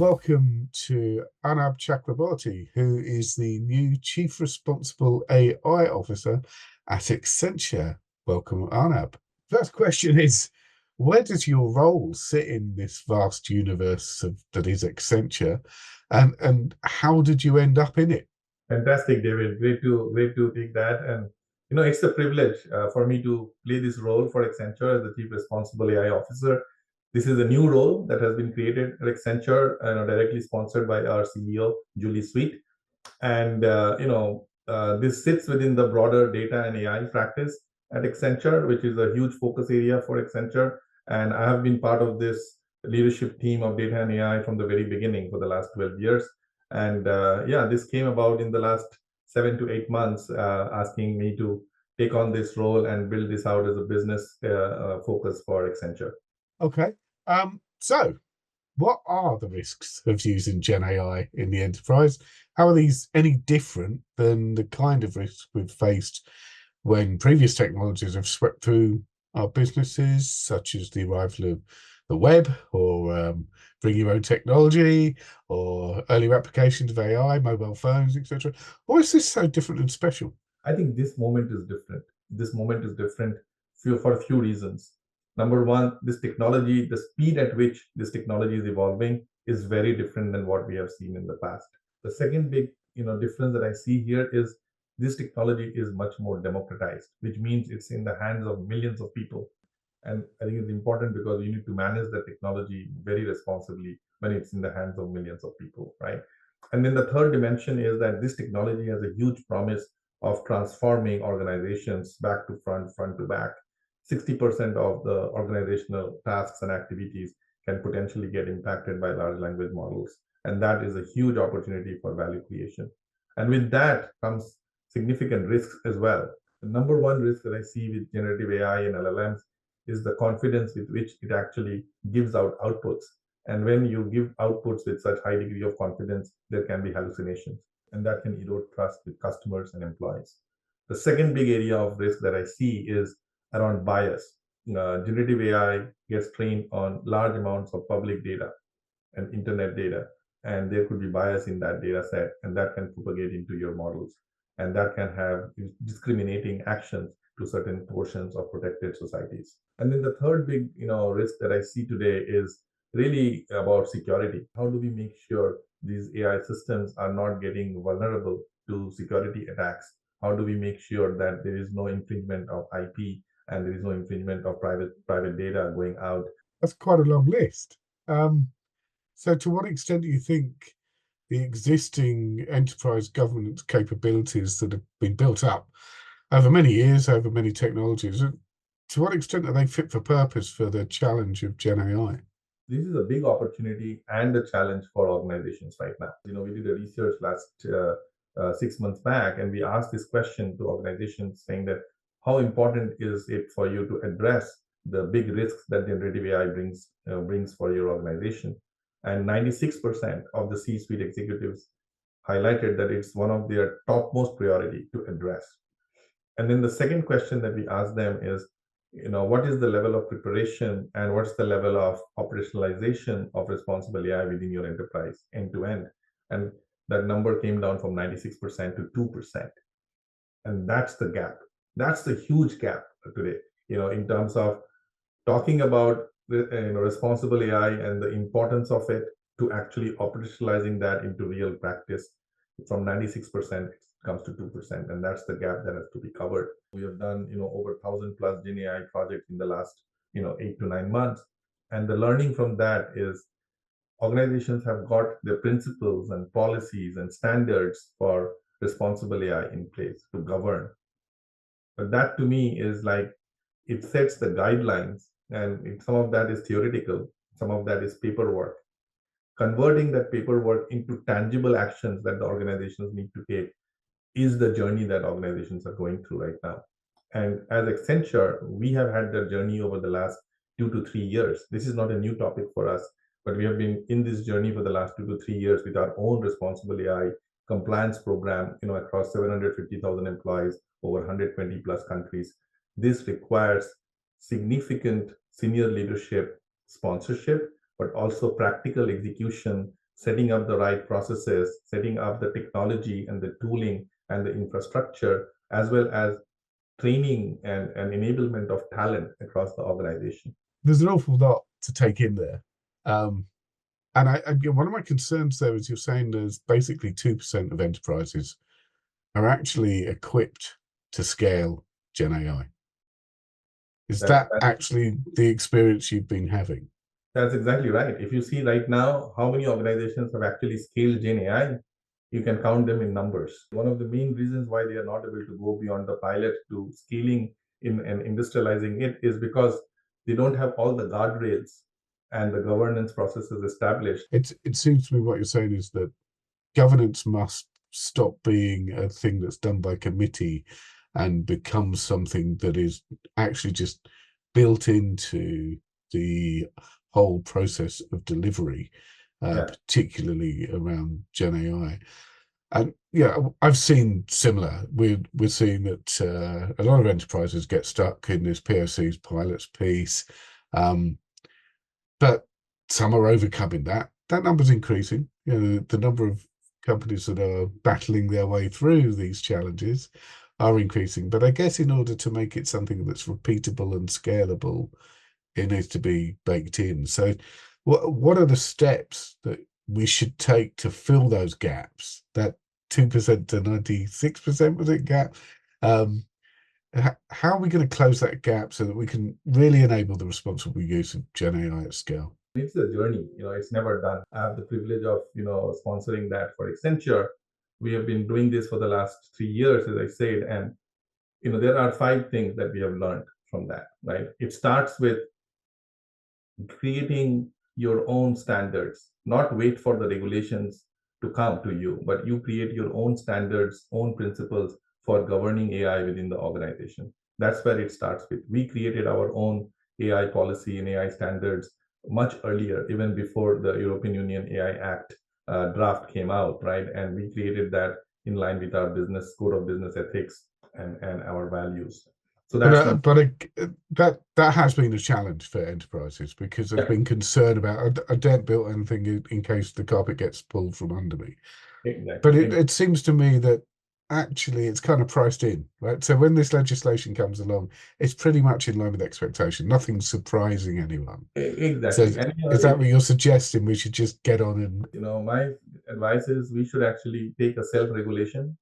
welcome to Arnab Chakraborty, who is the new Chief Responsible AI Officer at Accenture. Welcome, Arnab. First question is, where does your role sit in this vast universe that is Accenture, and how did you end up in it? Fantastic, David. Great to take that. And it's a privilege for me to play this role for Accenture as the Chief Responsible AI Officer. This is a new role that has been created at Accenture, directly sponsored by our CEO, Julie Sweet. And this sits within the broader data and AI practice at Accenture, which is a huge focus area for Accenture. And I have been part of this leadership team of data and AI from the very beginning for the last 12 years. And this came about in the last 7 to 8 months, asking me to take on this role and build this out as a business focus for Accenture. Okay. So what are the risks of using Gen AI in the enterprise? How are these any different than the kind of risks we've faced when previous technologies have swept through our businesses, such as the arrival of the web, or bring your own technology, or earlier applications of AI, mobile phones, etc.? Why is this so different and special? I think this moment is different. This moment is different for a few reasons. Number one, this technology, the speed at which this technology is evolving is very different than what we have seen in the past. The second big, difference that I see here is this technology is much more democratized, which means it's in the hands of millions of people. And I think it's important because you need to manage the technology very responsibly when it's in the hands of millions of people, right? And then the third dimension is that this technology has a huge promise of transforming organizations back to front, front to back. 60% of the organizational tasks and activities can potentially get impacted by large language models. And that is a huge opportunity for value creation. And with that comes significant risks as well. The number one risk that I see with generative AI and LLMs is the confidence with which it actually gives out outputs. And when you give outputs with such high degree of confidence, there can be hallucinations, and that can erode trust with customers and employees. The second big area of risk that I see is around bias. Generative AI gets trained on large amounts of public data and internet data, and there could be bias in that data set, and that can propagate into your models, and that can have discriminating actions to certain portions of protected societies. And then the third big, risk that I see today is really about security. How do we make sure these AI systems are not getting vulnerable to security attacks? How do we make sure that there is no infringement of IP and there is no infringement of private data going out? That's quite a long list. So to what extent do you think the existing enterprise governance capabilities that have been built up over many years, over many technologies, to what extent are they fit for purpose for the challenge of Gen AI? This is a big opportunity and a challenge for organizations right now. We did a research last 6 months back, and we asked this question to organizations saying that how important is it for you to address the big risks that generative AI brings for your organization? And 96% of the C-suite executives highlighted that it's one of their topmost priority to address. And then the second question that we asked them is, what is the level of preparation and what's the level of operationalization of responsible AI within your enterprise end to end? And that number came down from 96% to 2%. And that's the gap. That's the huge gap today, in terms of talking about responsible AI and the importance of it to actually operationalizing that into real practice. From 96%, it comes to 2%, and that's the gap that has to be covered. We have done, over 1,000 plus Gen AI projects in the last, 8 to 9 months, and the learning from that is organizations have got the principles and policies and standards for responsible AI in place to govern. But that to me is like it sets the guidelines, and some of that is theoretical, some of that is paperwork. Converting that paperwork into tangible actions that the organizations need to take is the journey that organizations are going through right now. And as Accenture, we have had that journey over the last 2 to 3 years. This is not a new topic for us, but we have been in this journey for the last 2 to 3 years with our own responsible AI compliance program, across 750,000 employees, over 120 plus countries. This requires significant senior leadership sponsorship, but also practical execution setting up the right processes, setting up the technology and the tooling and the infrastructure, as well as training and enablement of talent across the organization. There's an awful lot to take in there. And one of my concerns there is you're saying there's basically 2% of enterprises are actually equipped to scale Gen AI. Is That, that that actually the experience you've been having? that's exactly right. If you see right now how many organizations have actually scaled Gen AI, you can count them in numbers. One of the main reasons why they are not able to go beyond the pilot to scaling in and industrializing it is because they don't have all the guardrails and the governance processes established. It seems to me what you're saying is that governance must stop being a thing that's done by committee and become something that is actually just built into the whole process of delivery, Yeah. particularly around Gen AI. And yeah, I've seen similar. We're seeing that a lot of enterprises get stuck in this POCs pilots piece, but some are overcoming that. That number's increasing. You know, the number of companies that are battling their way through these challenges are increasing. But I guess in order to make it something that's repeatable and scalable, it needs to be baked in. So, what are the steps that we should take to fill those gaps? That 2% to 96% was it gap? Um, how are we going to close that gap so that we can really enable the responsible use of Gen AI at scale? It's a journey, it's never done. I have the privilege of, sponsoring that for Accenture. We have been doing this for the last 3 years, as I said, and there are 5 things that we have learned from that, right? It starts with creating your own standards, not wait for the regulations to come to you, but you create your own standards, own principles for governing AI within the organization. That's where it starts with. We created our own AI policy and AI standards much earlier, even before the European Union AI Act draft came out, right? And we created that in line with our business code of business ethics and our values. So that's not. That has been a challenge for enterprises because there's been concern about I don't build anything in case the carpet gets pulled from under me. Exactly. But it seems to me that actually it's kind of priced in, right? So when this legislation comes along, it's pretty much in line with expectation. Nothing's surprising anyone. Exactly. So And is that what you're suggesting? We should just get on and my advice is we should actually take a self-regulation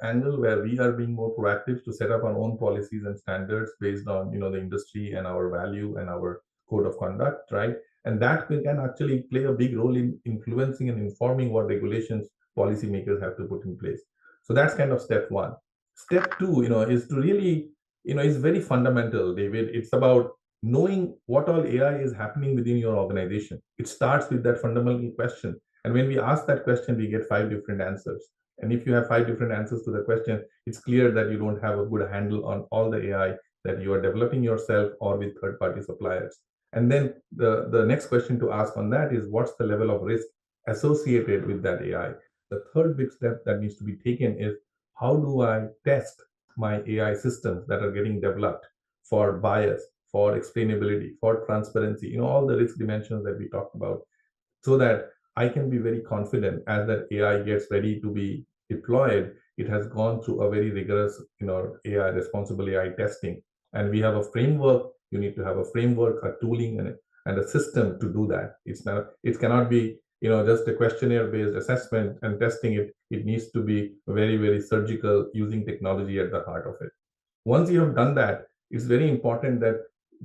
angle where we are being more proactive to set up our own policies and standards based on the industry and our value and our code of conduct, right? And that can actually play a big role in influencing and informing what regulations policymakers have to put in place. So that's kind of step one. Step two, is to really, is very fundamental, David. It's about knowing what all AI is happening within your organization. It starts with that fundamental question. And when we ask that question, we get 5 different answers. And if you have 5 different answers to the question, it's clear that you don't have a good handle on all the AI that you are developing yourself or with third-party suppliers. And then the next question to ask on that is what's the level of risk associated with that AI? The third big step that needs to be taken is how do I test my AI systems that are getting developed for bias, for explainability, for transparency, all the risk dimensions that we talked about, so that I can be very confident as that AI gets ready to be deployed. It has gone through a very rigorous, AI responsible AI testing, and we have a framework. You need to have a framework, a tooling, and a system to do that. It cannot be, just a questionnaire-based assessment and testing it. It needs to be very, very surgical, using technology at the heart of it. Once you have done that, it's very important that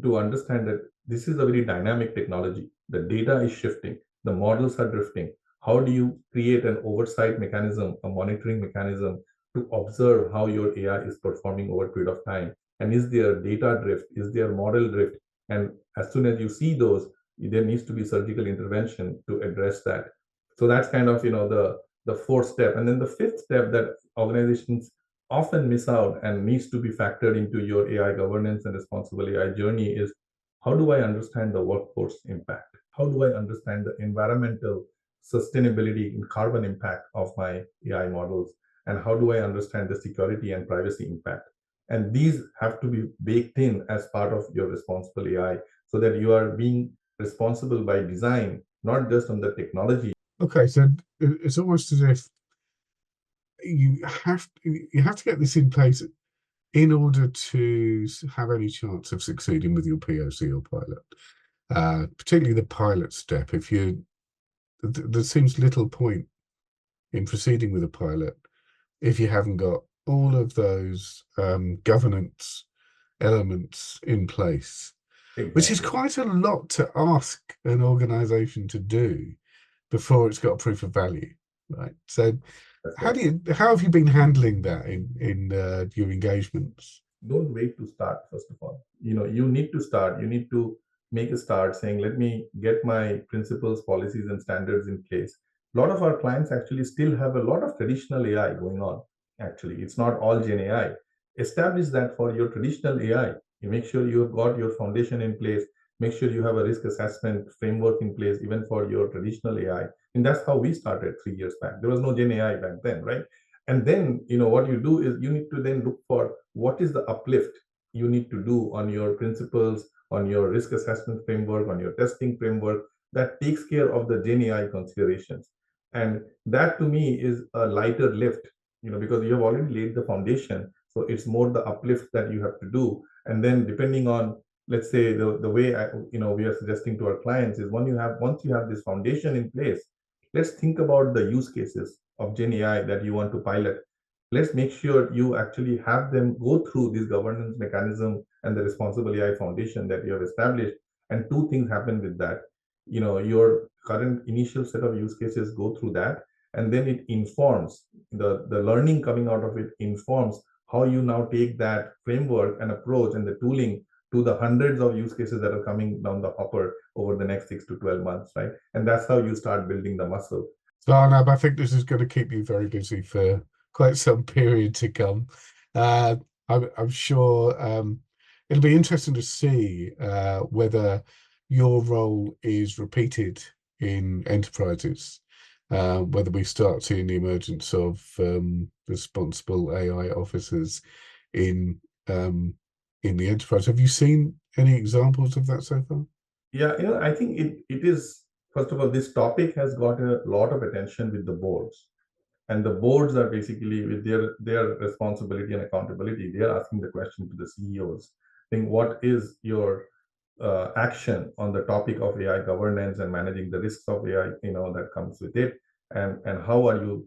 to understand that this is a very dynamic technology. The data is shifting, the models are drifting. How do you create an oversight mechanism, a monitoring mechanism to observe how your AI is performing over a period of time? And is there data drift? Is there model drift? And as soon as you see those, there needs to be surgical intervention to address that. So that's kind of the fourth step. And then the fifth step that organizations often miss out and needs to be factored into your AI governance and responsible AI journey is how do I understand the workforce impact? How do I understand the environmental sustainability and carbon impact of my AI models? And how do I understand the security and privacy impact? And these have to be baked in as part of your responsible AI so that you are being responsible by design, not just on the technology. Okay, so it's almost as if you have to get this in place in order to have any chance of succeeding with your POC or pilot. Particularly the pilot step. If you there seems little point in proceeding with a pilot if you haven't got all of those governance elements in place, which is Exactly. quite a lot to ask an organization to do before it's got a proof of value, right? So That's how correct. do you how have you been handling that in your engagements? Don't wait to start. First of all, you need to start. You need to make a start saying, let me get my principles, policies, and standards in place. A lot of our clients actually still have a lot of traditional AI going on. Actually, it's not all Gen AI. Establish that for your traditional AI. You make sure you've got your foundation in place. Make sure you have a risk assessment framework in place even for your traditional AI. And that's how we started 3 years back. There was no Gen AI back then, right? And then what you do is you need to then look for what is the uplift you need to do on your principles, on your risk assessment framework, on your testing framework that takes care of the Gen AI considerations. And that to me is a lighter lift, because you have already laid the foundation. So it's more the uplift that you have to do. And then depending on, let's say, the way we are suggesting to our clients is once you have this foundation in place, let's think about the use cases of Gen AI that you want to pilot. Let's make sure you actually have them go through this governance mechanism and the responsible AI foundation that you have established. And two things happen with that. Your current initial set of use cases go through that, and then it informs the learning coming out of it informs how you now take that framework and approach and the tooling to the hundreds of use cases that are coming down the hopper over the next 6 to 12 months, right? And that's how you start building the muscle. So Arnab, I think this is going to keep you very busy for quite some period to come. Uh, I'm sure it'll be interesting to see whether your role is repeated in enterprises, whether we start seeing the emergence of responsible AI officers in um, in the enterprise. Have you seen any examples of that so far? Yeah, I think it is, first of all, this topic has got a lot of attention with the boards. And the boards are basically with their responsibility and accountability. They are asking the question to the CEOs. Think what is your action on the topic of AI governance and managing the risks of AI, that comes with it, and how are you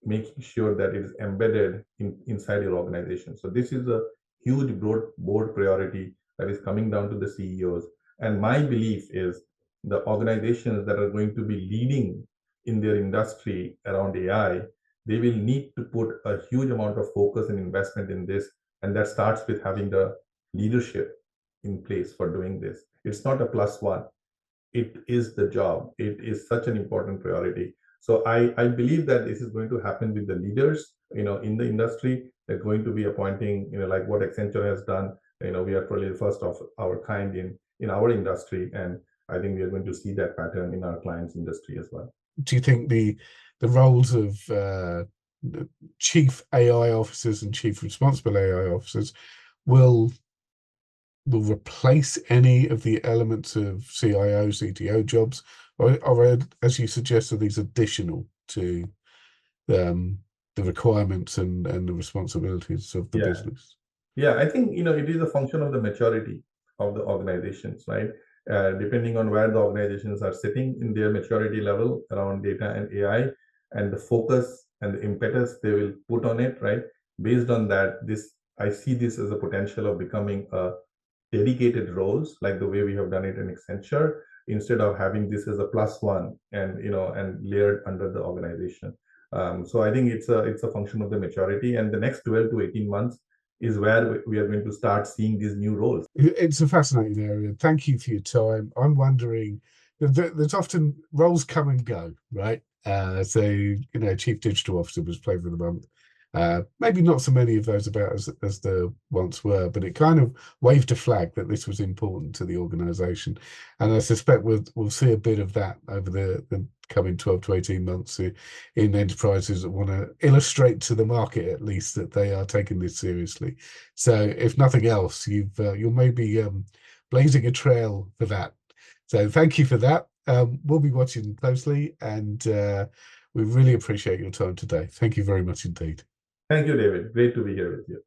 making sure that it is embedded inside your organization. So this is a huge board priority that is coming down to the CEOs. And my belief is the organizations that are going to be leading in their industry around AI, they will need to put a huge amount of focus and investment in this. And that starts with having the leadership in place for doing this. It's not a plus one. It is the job. It is such an important priority. So I believe that this is going to happen with the leaders, in the industry. They're going to be appointing, like what Accenture has done. We are probably the first of our kind in our industry, and I think we are going to see that pattern in our clients' industry as well. Do you think the roles of chief AI officers and chief responsible AI officers will will replace any of the elements of CIO, CTO jobs, or as you suggest, are these additional to um, the requirements and the responsibilities of the Yeah. business? Yeah, I think it is a function of the maturity of the organizations, right? Depending on where the organizations are sitting in their maturity level around data and AI, and the focus and the impetus they will put on it, right? Based on that, this I see this as a potential of becoming a dedicated roles, like the way we have done it in Accenture, instead of having this as a plus one and and layered under the organization. So I think it's a function of the maturity, and the next 12 to 18 months is where we are going to start seeing these new roles. It's a fascinating area. Thank you for your time. I'm wondering, there's often roles come and go, right? Chief digital officer was flavor of the month. Maybe not so many of those about as there once were, but it kind of waved a flag that this was important to the organization. And I suspect we'll see a bit of that over the coming 12 to 18 months in enterprises that want to illustrate to the market at least that they are taking this seriously. So if nothing else, you're maybe blazing a trail for that. So thank you for that. we'll be watching closely, and we really appreciate your time today. Thank you very much indeed. Thank you, David. Great to be here with you.